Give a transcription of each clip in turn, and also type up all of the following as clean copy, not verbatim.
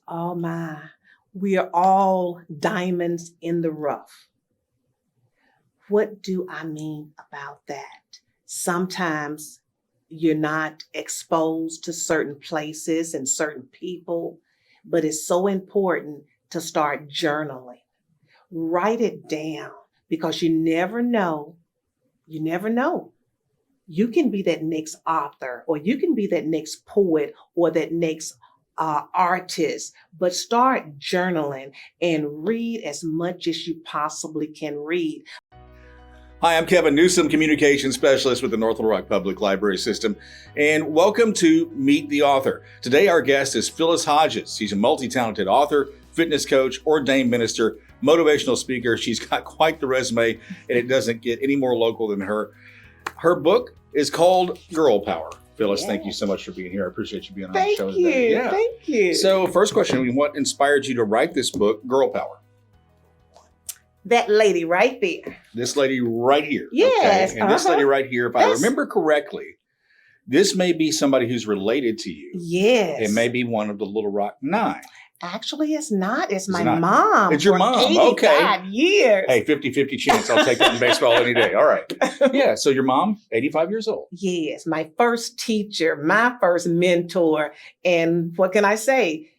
Oh my, we are all diamonds in the rough. What do I mean about that? Sometimes you're not exposed to certain places and certain people, but it's so important to start journaling. Write it down because you never know. You never know. You can be that next author, or you can be that next poet, or that next artist, but start journaling and read as much as you possibly can read. Hi, I'm Kevin Newsom, Communications Specialist with the North Little Rock Public Library System, and welcome to Meet the Author. Today, our guest is Phyllis Hodges. She's a multi-talented author, fitness coach, ordained minister, motivational speaker. She's got quite the resume, and it doesn't get any more local than her. Her book is called Girl Power. Phyllis, Thank you so much for being here. I appreciate you being on the show today. Thank you. So, first question, what inspired you to write this book, Girl Power? That lady right there. This lady right here. Yes. Okay? And this lady right here, if I remember correctly, this may be somebody who's related to you. Yes. It may be one of the Little Rock Nine. Actually, it's not. It's my not? mom. It's your for mom. 85 Okay. years. Hey, 50-50 chance. I'll take that in baseball any day. All right. Yeah. So your mom, 85 years old. Yes. My first teacher, my first mentor. And what can I say?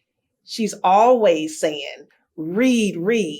She's always saying, read.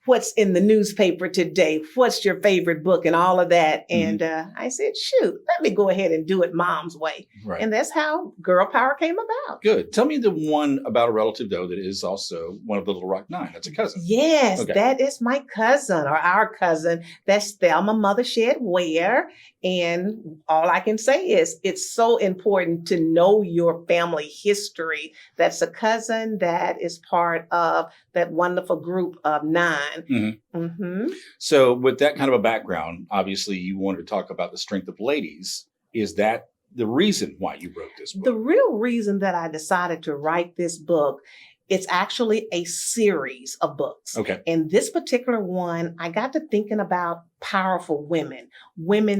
What's in the newspaper today? What's your favorite book and all of that? And I said, shoot, let me go ahead and do it mom's way. Right. And that's how Girl Power came about. Good. Tell me the one about a relative, though, that is also one of the Little Rock Nine. That's a cousin. Yes, Okay. That is my cousin or our cousin. That's Thelma Mothershed Ware. And all I can say is it's so important to know your family history. That's a cousin that is part of that wonderful group of 9. Mm-hmm. Mm-hmm. So with that kind of a background, obviously you wanted to talk about the strength of ladies. Is that the reason why you wrote this book? The real reason that I decided to write this book, it's actually a series of books. Okay. And this particular one, I got to thinking about powerful women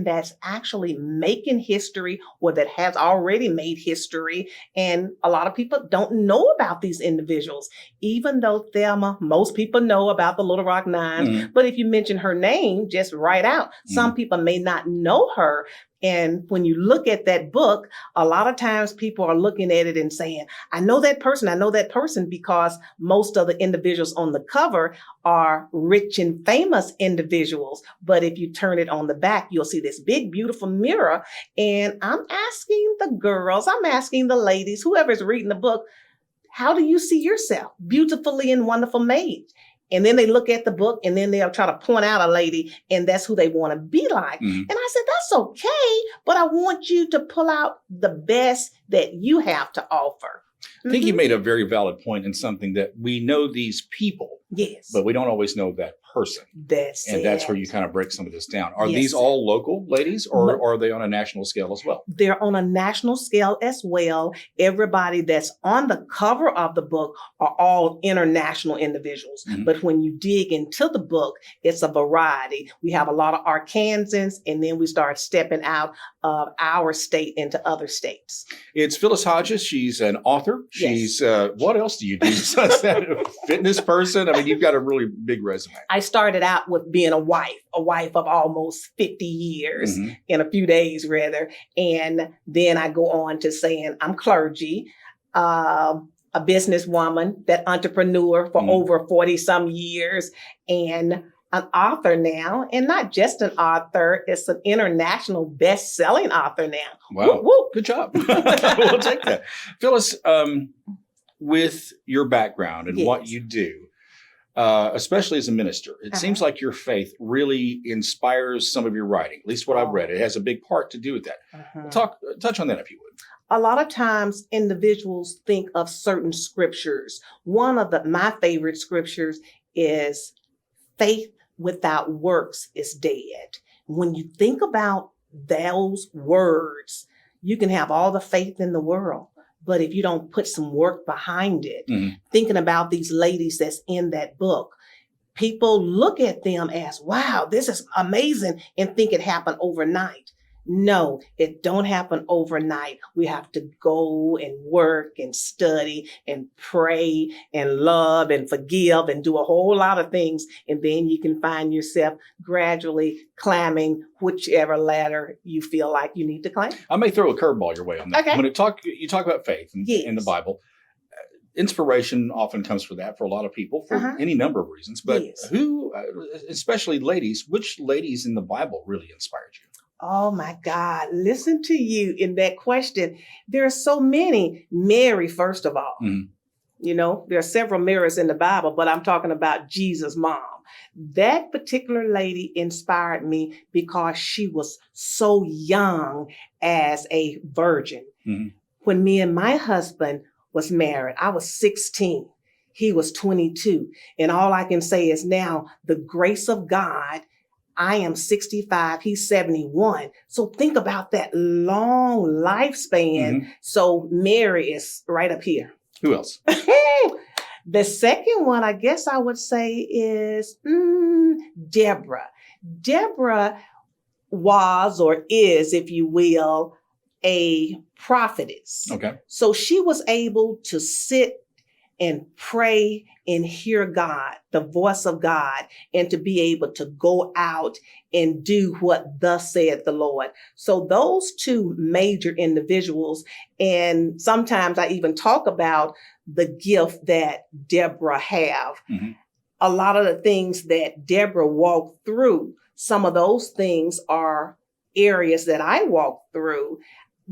that's actually making history or that has already made history. And a lot of people don't know about these individuals, even though Thelma, most people know about the Little Rock Nine. Mm-hmm. But if you mention her name, just right out, some people may not know her. And when you look at that book, a lot of times people are looking at it and saying, I know that person because most of the individuals on the cover are rich and famous individuals. But if you turn it on the back, you'll see this big, beautiful mirror. And I'm asking the ladies, whoever's reading the book, how do you see yourself? Beautifully and wonderful made. And then they look at the book and then they'll try to point out a lady and that's who they want to be like. Mm-hmm. And I said, that's okay, but I want you to pull out the best that you have to offer. I think you made a very valid point in something that we know these people, yes, but we don't always know that person. That's where you kind of break some of this down. Are these all local ladies or are they on a national scale as well? They're on a national scale as well. Everybody that's on the cover of the book are all international individuals. Mm-hmm. But when you dig into the book, it's a variety. We have a lot of Arkansans, and then we start stepping out of our state into other states. It's Phyllis Hodges. She's an author. She's, what else do you do besides that? A fitness person? I mean, you've got a really big resume. I started out with being a wife of almost 50 years in a few days rather. And then I go on to saying I'm clergy, a businesswoman, that entrepreneur for over 40 some years, and an author now, and not just an author, it's an international best-selling author now. Wow. Whoop, whoop. Good job. We'll take that. Phyllis, with your background and what you do, especially as a minister, it seems like your faith really inspires some of your writing, at least what I've read. It has a big part to do with that. Touch on that if you would. A lot of times individuals think of certain scriptures. One of my favorite scriptures is faith without works is dead. When you think about those words, you can have all the faith in the world, but if you don't put some work behind it, thinking about these ladies that's in that book, people look at them as, wow, this is amazing, and think it happened overnight. No, it don't happen overnight. We have to go and work and study and pray and love and forgive and do a whole lot of things. And then you can find yourself gradually climbing whichever ladder you feel like you need to climb. I may throw a curveball your way on that. Okay. When you talk about faith in Yes. the Bible, inspiration often comes for that for a lot of people for Uh-huh. any number of reasons. But Yes. who, especially ladies, which ladies in the Bible really inspired you? Oh my God, listen to you in that question. There are so many. Mary, first of all. Mhm. You know, there are several Marys in the Bible, but I'm talking about Jesus' mom. That particular lady inspired me because she was so young as a virgin. Mhm. When me and my husband was married, I was 16. He was 22. And all I can say is now the grace of God. I am 65, he's 71. So think about that long lifespan. Mhm. So Mary is right up here. Who else? The second one, I guess I would say is Deborah. Deborah was or is, if you will, a prophetess. Okay. So she was able to sit and pray and hear God, the voice of God, and to be able to go out and do what thus saith the Lord. So those two major individuals, and sometimes I even talk about the gift that Deborah have. Mhm. A lot of the things that Deborah walked through, some of those things are areas that I walked through.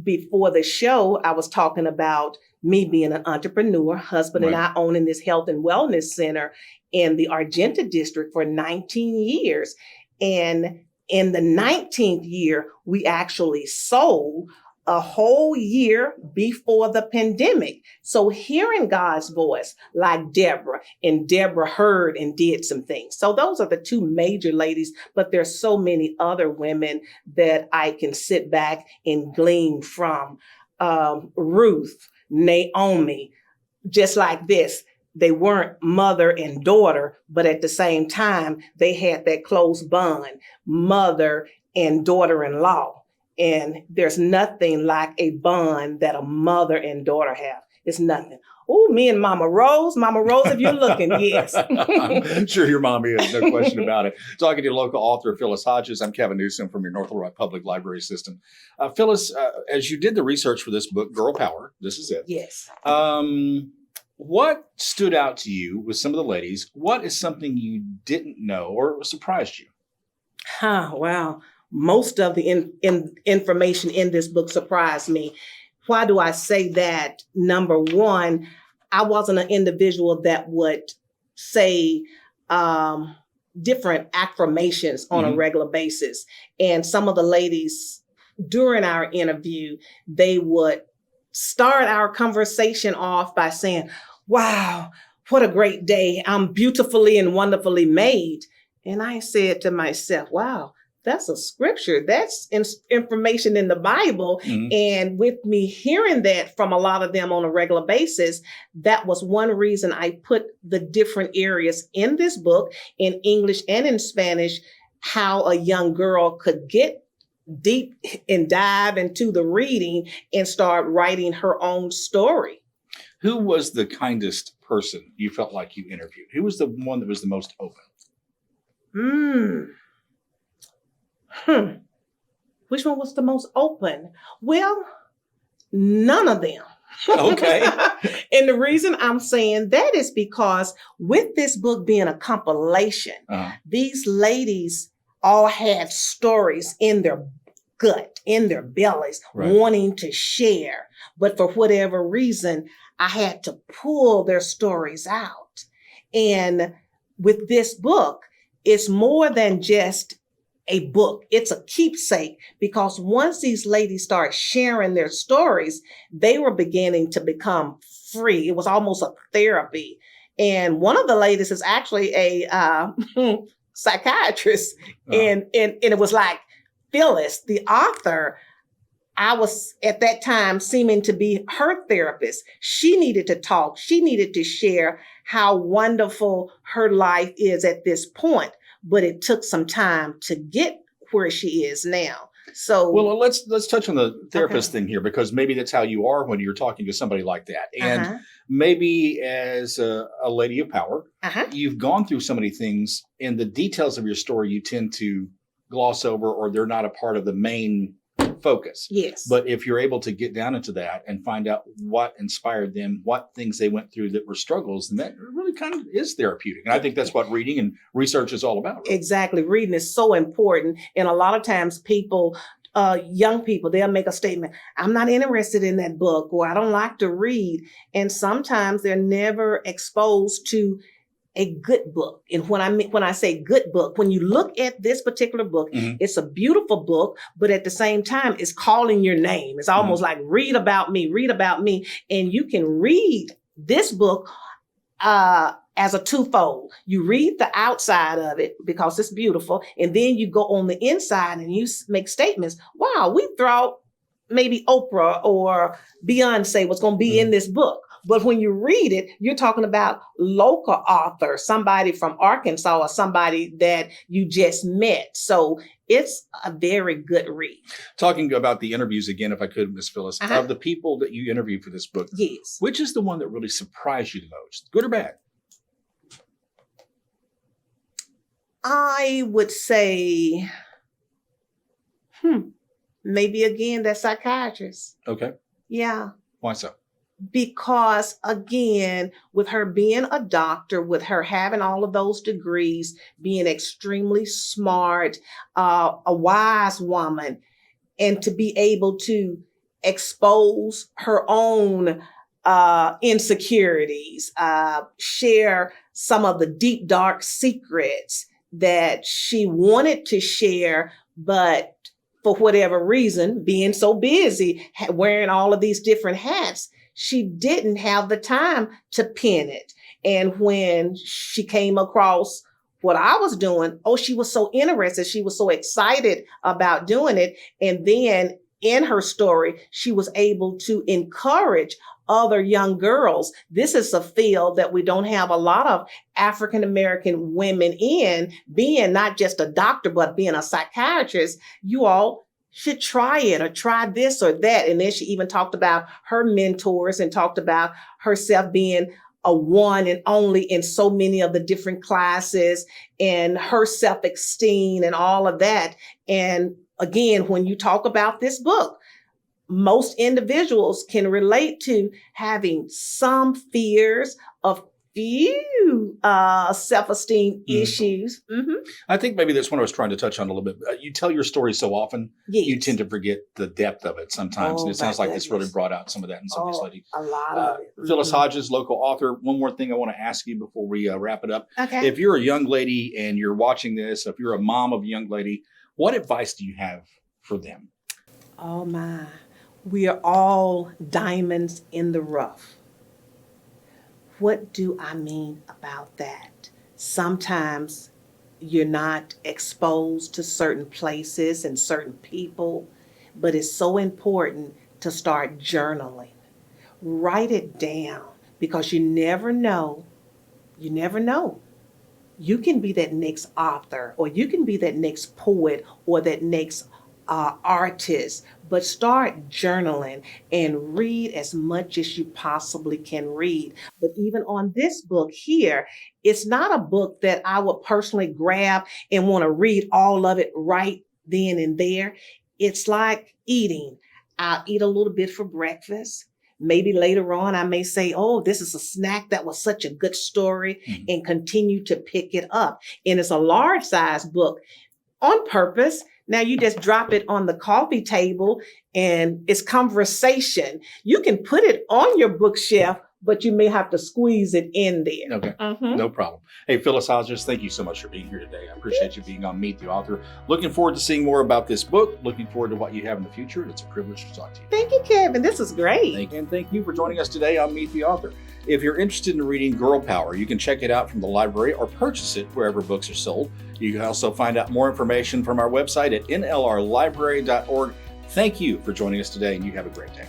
Before the show, I was talking about me being an entrepreneur, husband and I owning this health and wellness center in the Argenta district for 19 years. And in the 19th year, we actually sold a whole year before the pandemic. So hearing God's voice like Deborah, and Deborah heard and did some things. So those are the two major ladies, but there's so many other women that I can sit back and glean from. Ruth, Naomi, just like this. They weren't mother and daughter, but at the same time, they had that close bond, mother and daughter-in-law. And there's nothing like a bond that a mother and daughter have. It's nothing. Oh, me and Mama Rose, if you're looking, yes. I'm sure your mommy is, no question about it. Talking to local author Phyllis Hodges. I'm Kevin Newsom from your North Little Rock Public Library System. Phyllis, as you did the research for this book, Girl Power, this is it. Yes. What stood out to you with some of the ladies? What is something you didn't know or surprised you? Wow. Most of the information in this book surprised me. Why do I say that? Number one, I wasn't an individual that would say different affirmations on a regular basis. And some of the ladies during our interview, they would start our conversation off by saying, wow, what a great day. I'm beautifully and wonderfully made. And I said to myself, wow, that's a scripture. That's information in the Bible. Mhm. And with me hearing that from a lot of them on a regular basis, that was one reason I put the different areas in this book in English and in Spanish, how a young girl could get deep and dive into the reading and start writing her own story. Who was the kindest person you felt like you interviewed? Who was the one that was the most open? Which one was the most open? Well, none of them. Okay. And the reason I'm saying that is because with this book being a compilation, these ladies all had stories in their gut, in their bellies, wanting to share. But for whatever reason, I had to pull their stories out. And with this book, it's more than just a book. It's a keepsake, because once these ladies start sharing their stories, they were beginning to become free. It was almost a therapy. And one of the ladies is actually a psychiatrist. And it was like, Phyllis, the author, I was at that time seeming to be her therapist. She needed to talk. She needed to share how wonderful her life is at this point. But it took some time to get where she is now. So, Well, let's touch on the therapist okay. thing here, because maybe that's how you are when you're talking to somebody like that. And Uh-huh. maybe as a lady of power, Uh-huh. you've gone through so many things, and the details of your story you tend to gloss over, or they're not a part of the main focus. Yes. But if you're able to get down into that and find out what inspired them, what things they went through that were struggles, then that really kind of is therapeutic. And I think that's what reading and research is all about. Really. Exactly. Reading is so important. And a lot of times people, young people, they'll make a statement, I'm not interested in that book, or I don't like to read. And sometimes they're never exposed to a good book. And when I say good book, when you look at this particular book, Mhm. it's a beautiful book, but at the same time, it's calling your name. It's almost like read about me, read about me. And you can read this book as a twofold. You read the outside of it because it's beautiful, and then you go on the inside and you make statements. Wow, we thought maybe Oprah or Beyonce was going to be in this book. But when you read it, you're talking about local author, somebody from Arkansas or somebody that you just met. So it's a very good read. Talking about the interviews again, if I could, Miss Phyllis, Uh-huh. of the people that you interviewed for this book, Yes. which is the one that really surprised you the most, good or bad? I would say, maybe again, that psychiatrist. Okay. Yeah. Why so? Because again, with her being a doctor, with her having all of those degrees, being extremely smart, a wise woman, and to be able to expose her own insecurities, share some of the deep, dark secrets that she wanted to share, but for whatever reason, being so busy, wearing all of these different hats, she didn't have the time to pen it. And when she came across what I was doing, she was so interested. She was so excited about doing it. And then in her story, she was able to encourage other young girls. This is a field that we don't have a lot of African American women in, being not just a doctor, but being a psychiatrist. You all should try it, or try this or that. And then she even talked about her mentors and talked about herself being a one and only in so many of the different classes, and her self-esteem and all of that. And again, when you talk about this book, most individuals can relate to having some fears of few self-esteem issues. I think maybe that's what I was trying to touch on a little bit. You tell your story so often, Yes. you tend to forget the depth of it sometimes. And Oh, it sounds my like this really goodness. brought out some of that in some of these ladies. A lot of it. Phyllis Hodges, local author. One more thing I want to ask you before we wrap it up. Okay. If you're a young lady and you're watching this, if you're a mom of a young lady, what advice do you have for them? Oh my. We are all diamonds in the rough. What do I mean about that? Sometimes you're not exposed to certain places and certain people, but it's so important to start journaling. Write it down, because you never know. You never know. You can be that next author, or you can be that next poet, or that next artist, but start journaling and read as much as you possibly can read. But even on this book here, it's not a book that I would personally grab and want to read all of it right then and there. It's like eating. I'll eat a little bit for breakfast. Maybe later on, I may say, oh, this is a snack that was such a good story, and continue to pick it up. And it's a large size book on purpose. Now you just drop it on the coffee table and it's conversation. You can put it on your bookshelf, but you may have to squeeze it in there. Okay, no problem. Hey, Phyllis Hodges, thank you so much for being here today. I appreciate you being on Meet the Author. Looking forward to seeing more about this book. Looking forward to what you have in the future. It's a privilege to talk to you. Thank you, Kevin. This was great. And thank you for joining us today on Meet the Author. If you're interested in reading Girl Power, you can check it out from the library or purchase it wherever books are sold. You can also find out more information from our website at nlrlibrary.org. Thank you for joining us today, and you have a great day.